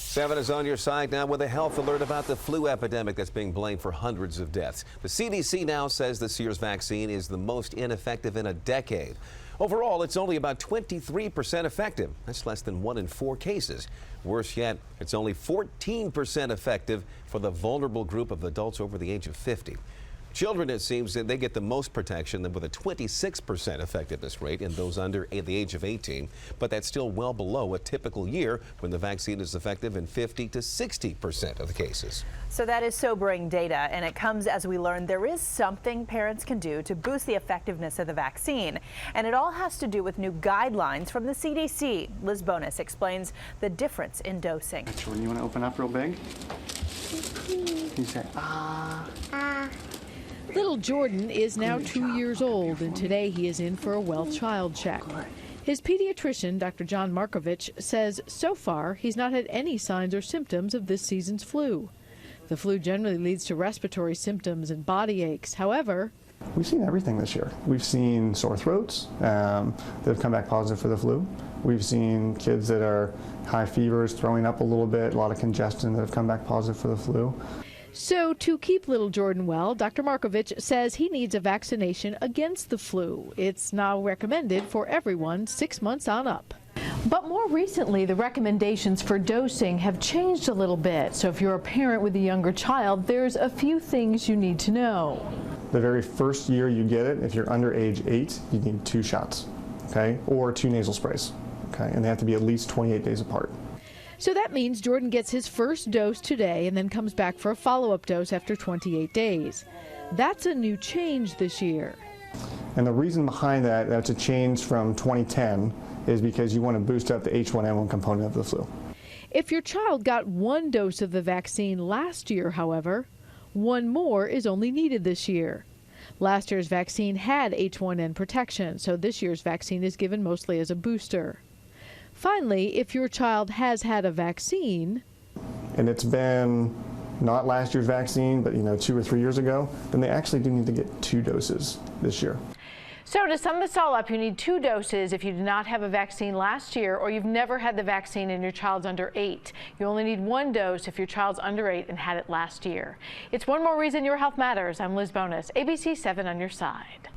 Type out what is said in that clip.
7 is on your side now with a health alert about the flu epidemic that's being blamed for hundreds of deaths. The CDC now says this year's vaccine is the most ineffective in a decade. Overall, it's only about 23% effective. That's less than 1 in 4 cases. Worse yet, it's only 14% effective for the vulnerable group of adults over the age of 50. Children, it seems, that they get the most protection with a 26% effectiveness rate in those under the age of 18. But that's still well below a typical year when the vaccine is effective in 50 to 60% of the cases. So that is sobering data, and it comes as we learn there is something parents can do to boost the effectiveness of the vaccine. And it all has to do with new guidelines from the CDC. Liz Bonus explains the difference in dosing. Jordan, you want to open up real big? You say, ah. Little Jordan is now 2 years old, and today he is in for a well child check. His pediatrician, Dr. John Markovich, says so far he's not had any signs or symptoms of this season's flu. The flu generally leads to respiratory symptoms and body aches. However, we've seen everything this year. We've seen sore throats that have come back positive for the flu. We've seen kids that are high fevers, throwing up a little bit, a lot of congestion that have come back positive for the flu. So to keep little Jordan well, Dr. Markovich says he needs a vaccination against the flu. It's now recommended for everyone 6 months on up. But more recently, the recommendations for dosing have changed a little bit. So if you're a parent with a younger child, there's a few things you need to know. The very first year you get it, if you're under age 8, you need 2 shots, okay, or 2 nasal sprays, okay, and they have to be at least 28 days apart. So that means Jordan gets his first dose today and then comes back for a follow-up dose after 28 days. That's a new change this year. And the reason behind that's a change from 2010, is because you want to boost up the H1N1 component of the flu. If your child got 1 dose of the vaccine last year, however, 1 more is only needed this year. Last year's vaccine had H1N protection, so this year's vaccine is given mostly as a booster. Finally, if your child has had a vaccine, and it's been not last year's vaccine, but 2 or 3 years ago, then they actually do need to get 2 doses this year. So to sum this all up, you need 2 doses if you did not have a vaccine last year or you've never had the vaccine and your child's under 8. You only need 1 dose if your child's under 8 and had it last year. It's one more reason your health matters. I'm Liz Bonus, ABC 7 on your side.